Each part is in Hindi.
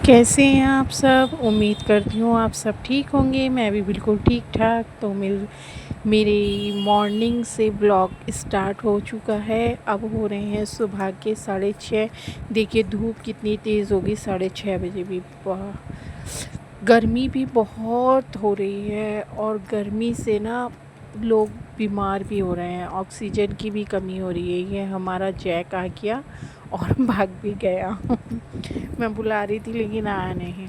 कैसे हैं आप सब? उम्मीद करती हूँ आप सब ठीक होंगे। मैं भी बिल्कुल ठीक ठाक। तो मेरी मॉर्निंग से ब्लॉग स्टार्ट हो चुका है। अब हो रहे हैं सुबह के 6:30। देखिए धूप कितनी तेज़ होगी 6:30 बजे भी। गर्मी भी बहुत हो रही है और गर्मी से ना लोग बीमार भी हो रहे हैं। ऑक्सीजन की भी कमी हो रही है। ये हमारा जैक आ गया और भाग भी गया। मैं बुला रही थी लेकिन आया नहीं।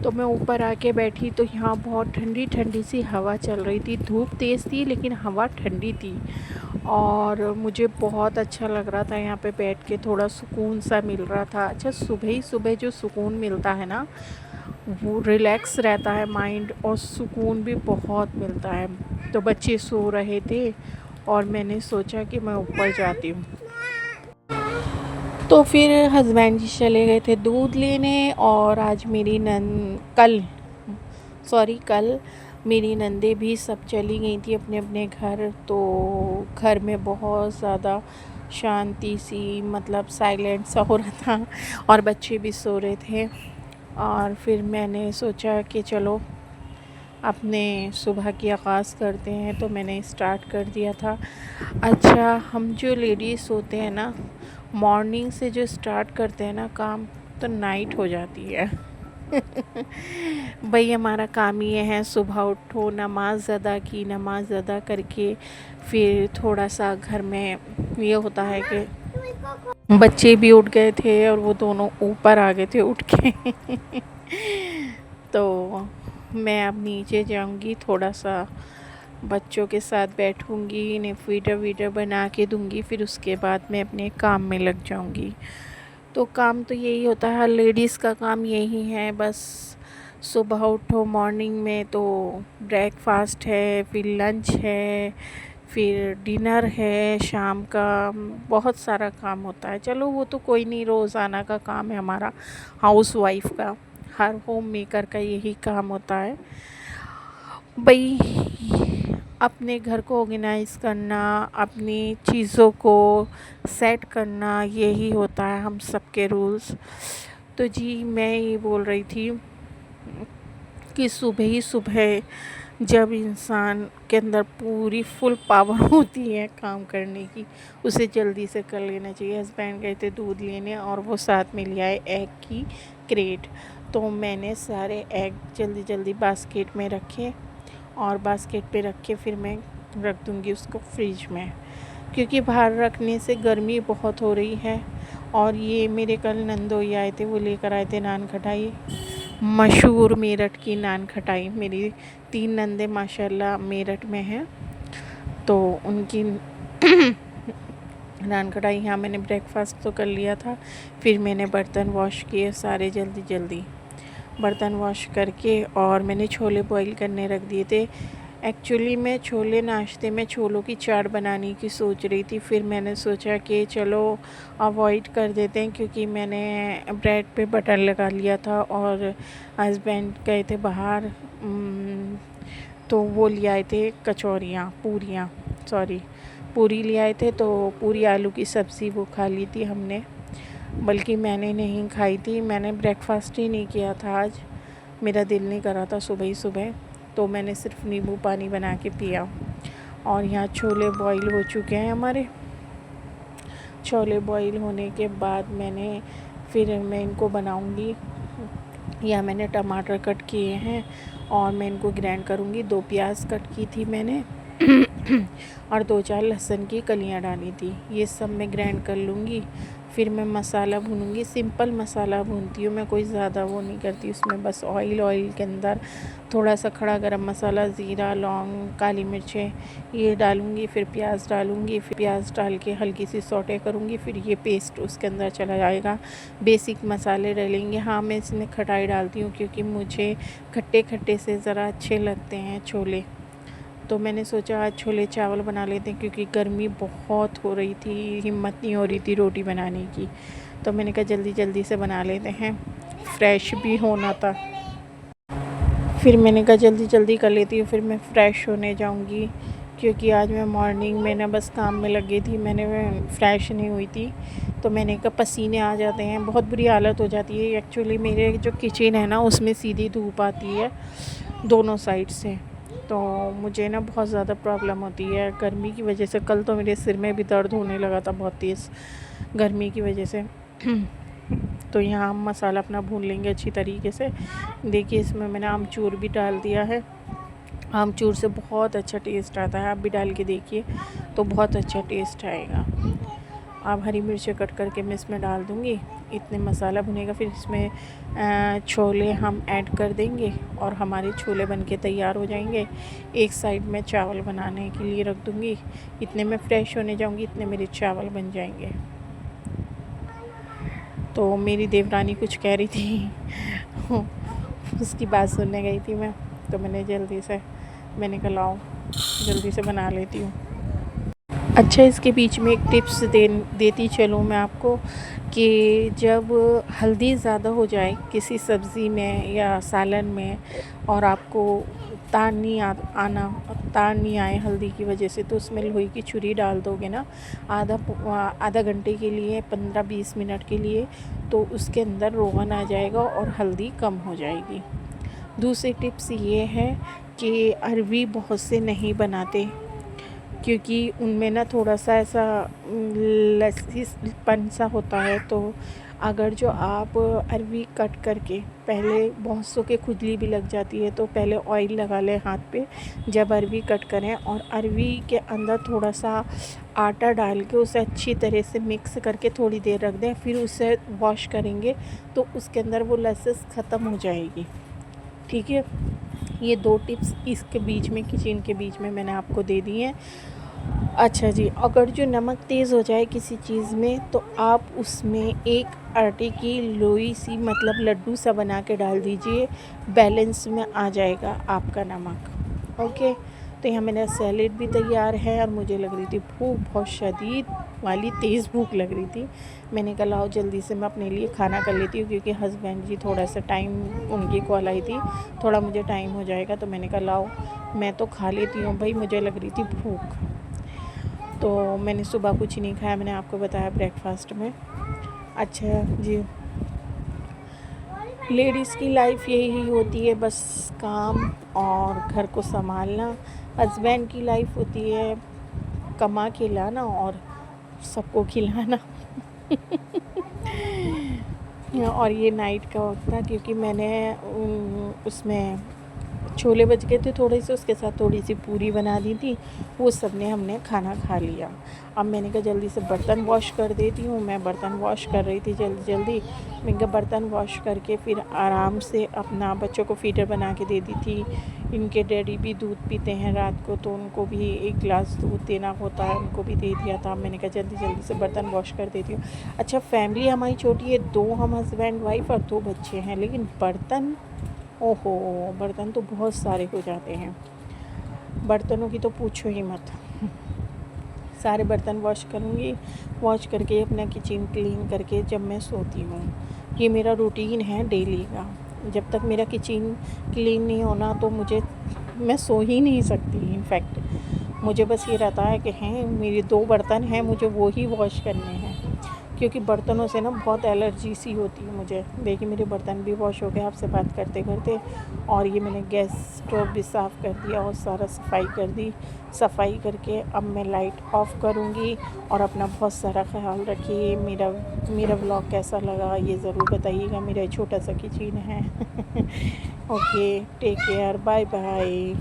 तो मैं ऊपर आके बैठी तो यहाँ बहुत ठंडी ठंडी सी हवा चल रही थी। धूप तेज़ थी लेकिन हवा ठंडी थी और मुझे बहुत अच्छा लग रहा था। यहाँ पे बैठ के थोड़ा सुकून सा मिल रहा था। अच्छा, सुबह ही सुबह जो सुकून मिलता है ना, वो रिलैक्स रहता है माइंड और सुकून भी बहुत मिलता है। तो बच्चे सो रहे थे और मैंने सोचा कि मैं ऊपर जाती हूँ। तो फिर हस्बैंड जी चले गए थे दूध लेने और आज मेरी कल मेरी नंदे भी सब चली गई थी अपने अपने घर। तो घर में बहुत ज़्यादा शांति सी, मतलब साइलेंट सा हो रहा था और बच्चे भी सो रहे थे। और फिर मैंने सोचा कि चलो अपने सुबह की आगाज़ करते हैं, तो मैंने स्टार्ट कर दिया था। अच्छा, हम जो लेडीज़ होते हैं ना, मॉर्निंग से जो स्टार्ट करते हैं ना काम, तो नाइट हो जाती है। भाई हमारा काम ये है, सुबह उठो, नमाज अदा की, नमाज अदा करके फिर थोड़ा सा घर में ये होता है कि बच्चे भी उठ गए थे और वो दोनों ऊपर आ गए थे उठ के। तो मैं अब नीचे जाऊंगी, थोड़ा सा बच्चों के साथ बैठूंगी, इन्हें फीडर वीडर बना के दूंगी, फिर उसके बाद मैं अपने काम में लग जाऊंगी। तो काम तो यही होता है, हर लेडीज़ का काम यही है। बस सुबह उठो मॉर्निंग में तो ब्रेकफास्ट है, फिर लंच है, फिर डिनर है, शाम का बहुत सारा काम होता है। चलो वो तो कोई नहीं, रोज़ाना का काम है हमारा हाउस वाइफ का, हर होम मेकर का यही काम होता है भाई। अपने घर को ऑर्गेनाइज़ करना, अपनी चीज़ों को सेट करना, यही होता है हम सबके रूल्स। तो जी मैं ये बोल रही थी कि सुबह ही सुबह जब इंसान के अंदर पूरी फुल पावर होती है काम करने की, उसे जल्दी से कर लेना चाहिए। हस्बैंड गए थे दूध लेने और वो साथ में ले आए एग की क्रेट। तो मैंने सारे एग जल्दी जल्दी बास्केट में रखे और बास्केट पे रख के फिर मैं रख दूँगी उसको फ्रिज में, क्योंकि बाहर रखने से गर्मी बहुत हो रही है। और ये मेरे कल नंदोई आए थे, वो लेकर आए थे नान खटाई, मशहूर मेरठ की नान खटाई। मेरी 3 नंदे माशाल्लाह मेरठ में हैं, तो उनकी नान कढ़ाई। यहाँ मैंने ब्रेकफास्ट तो कर लिया था, फिर मैंने बर्तन वॉश किए सारे जल्दी जल्दी। बर्तन वॉश करके और मैंने छोले बॉईल करने रख दिए थे। एक्चुअली मैं छोले नाश्ते में छोलों की चाट बनाने की सोच रही थी, फिर मैंने सोचा कि चलो अवॉइड कर देते हैं, क्योंकि मैंने ब्रेड पे बटर लगा लिया था और हस्बैंड गए थे बाहर, तो वो ले आए थे पूरी ले आए थे। तो पूरी आलू की सब्ज़ी वो खा ली थी हमने, बल्कि मैंने नहीं खाई थी। मैंने ब्रेकफास्ट ही नहीं किया था आज, मेरा दिल नहीं कर रहा था सुबह ही सुबह, तो मैंने सिर्फ नींबू पानी बना के पिया। और यहाँ छोले बॉईल हो चुके हैं हमारे। छोले बॉईल होने के बाद फिर मैं इनको बनाऊँगी। यहाँ मैंने टमाटर कट किए हैं और मैं इनको ग्राइंड करूँगी। 2 प्याज कट की थी मैंने और 2-4 लहसुन की कलियाँ डाली थी। ये सब मैं ग्राइंड कर लूँगी। फिर मैं मसाला भूनूँगी, सिंपल मसाला भूनती हूँ मैं, कोई ज़्यादा वो नहीं करती उसमें। बस ऑयल के अंदर थोड़ा सा खड़ा गरम मसाला, ज़ीरा, लौंग, काली मिर्चें ये डालूँगी, फिर प्याज डालूँगी। फिर प्याज डाल के हल्की सी सौटे करूँगी, फिर ये पेस्ट उसके अंदर चला जाएगा। बेसिक मसाले डालेंगे। हाँ, मैं इसमें खटाई डालती हूँ क्योंकि मुझे खट्टे खट्टे से ज़रा अच्छे लगते हैं छोले। तो मैंने सोचा आज छोले चावल बना लेते हैं, क्योंकि गर्मी बहुत हो रही थी, हिम्मत नहीं हो रही थी रोटी बनाने की। तो मैंने कहा जल्दी जल्दी से बना लेते हैं, फ्रेश भी होना था। फिर मैंने कहा जल्दी जल्दी कर लेती हूँ, फिर मैं फ़्रेश होने जाऊँगी, क्योंकि आज मैं मॉर्निंग में ना बस काम में लग गई थी, मैंने फ्रेश नहीं हुई थी, तो मैंने कहा पसीने आ जाते हैं, बहुत बुरी हालत हो जाती है। एक्चुअली मेरे जो किचन है ना उसमें सीधी धूप आती है दोनों साइड से, तो मुझे ना बहुत ज़्यादा प्रॉब्लम होती है गर्मी की वजह से। कल तो मेरे सिर में भी दर्द होने लगा था बहुत तेज़ गर्मी की वजह से। तो यहाँ हम मसाला अपना भून लेंगे अच्छी तरीके से। देखिए इसमें मैंने आमचूर भी डाल दिया है, आमचूर से बहुत अच्छा टेस्ट आता है, आप भी डाल के देखिए तो बहुत अच्छा टेस्ट आएगा। अब हरी मिर्चें कट करके मैं इसमें डाल दूँगी। इतने मसाला भुनेगा, फिर इसमें छोले हम ऐड कर देंगे और हमारे छोले बनके तैयार हो जाएंगे। एक साइड में चावल बनाने के लिए रख दूँगी, इतने में फ़्रेश होने जाऊँगी, इतने मेरे चावल बन जाएंगे। तो मेरी देवरानी कुछ कह रही थी उसकी बात सुनने गई थी मैं, तो मैंने कहा लाओ जल्दी से बना लेती हूँ। अच्छा, इसके बीच में एक टिप्स देती चलूँ मैं आपको कि जब हल्दी ज़्यादा हो जाए किसी सब्ज़ी में या सालन में और आपको तान नहीं आए हल्दी की वजह से, तो उसमें लोहे की छुरी डाल दोगे ना आधा घंटे के लिए, 15-20 मिनट के लिए, तो उसके अंदर रोगन आ जाएगा और हल्दी कम हो जाएगी। दूसरी टिप्स ये है कि अरवी बहुत से नहीं बनाते, क्योंकि उनमें ना थोड़ा सा ऐसा लसीपन सा होता है। तो अगर जो आप अरवी कट करके, पहले बहुत सौ के खुजली भी लग जाती है, तो पहले ऑयल लगा लें हाथ पे जब अरवी कट करें, और अरवी के अंदर थोड़ा सा आटा डाल के उसे अच्छी तरह से मिक्स करके थोड़ी देर रख दें, फिर उसे वॉश करेंगे तो उसके अंदर वो लसस ख़त्म हो जाएगी। ठीक है, ये 2 टिप्स इसके बीच में, किचन के बीच में मैंने आपको दे दी हैं। अच्छा जी, अगर जो नमक तेज़ हो जाए किसी चीज़ में, तो आप उसमें एक आटे की लोई सी, मतलब लड्डू सा बना के डाल दीजिए, बैलेंस में आ जाएगा आपका नमक। ओके, तो यहाँ मेरा सैलेड भी तैयार है और मुझे लग रही थी भूख, बहुत शदीद वाली तेज़ भूख लग रही थी। मैंने कहा लाओ जल्दी से मैं अपने लिए खाना कर लेती हूँ, क्योंकि हस्बैंड जी थोड़ा सा टाइम, उनकी कॉल आई थी, थोड़ा मुझे टाइम हो जाएगा, तो मैंने कहा लाओ मैं तो खा लेती हूँ भाई, मुझे लग रही थी भूख। तो मैंने सुबह कुछ नहीं खाया, मैंने आपको बताया ब्रेकफास्ट में। अच्छा जी, लेडीज़ की लाइफ यही होती है, बस काम और घर को संभालना। हस्बैंड की लाइफ होती है कमा के लाना और सबको खिलाना और ये नाइट का वक्त था, क्योंकि मैंने उसमें छोले बच गए थे थोड़े से, उसके साथ थोड़ी सी पूरी बना दी थी, वो सब ने हमने खाना खा लिया। अब मैंने कहा जल्दी से बर्तन वॉश कर देती हूँ, मैं बर्तन वॉश कर रही थी जल्दी। मैंने कहा बर्तन वॉश करके फिर आराम से अपना बच्चों को फीडर बना के दे दी थी। इनके डैडी भी दूध पीते हैं रात को, तो उनको भी 1 गिलास दूध देना होता है, उनको भी दे दिया था। मैंने कहा जल्दी से बर्तन वॉश कर देती हूँ। अच्छा, फैमिली हमारी छोटी है, 2 हम हस्बैंड वाइफ और 2 बच्चे हैं, लेकिन बर्तन, ओहो, बर्तन तो बहुत सारे हो जाते हैं। बर्तनों की तो पूछो ही मत। सारे बर्तन वॉश करूँगी, वॉश करके अपना किचन क्लीन करके जब मैं सोती हूँ, ये मेरा रूटीन है डेली का। जब तक मेरा किचन क्लीन नहीं होना तो मैं सो ही नहीं सकती। इनफैक्ट मुझे बस ये रहता है कि हैं मेरे 2 बर्तन हैं, मुझे वो ही वॉश करने हैं, क्योंकि बर्तनों से ना बहुत एलर्जी सी होती है मुझे। देखिए मेरे बर्तन भी वॉश हो गए आपसे बात करते करते, और ये मैंने गैस स्टोव भी साफ़ कर दिया और सारा सफाई कर दी। सफाई करके अब मैं लाइट ऑफ़ करूँगी, और अपना बहुत सारा ख्याल रखिए। मेरा व्लॉग कैसा लगा ये ज़रूर बताइएगा, मेरा छोटा सा किचन है okay, take care, bye bye.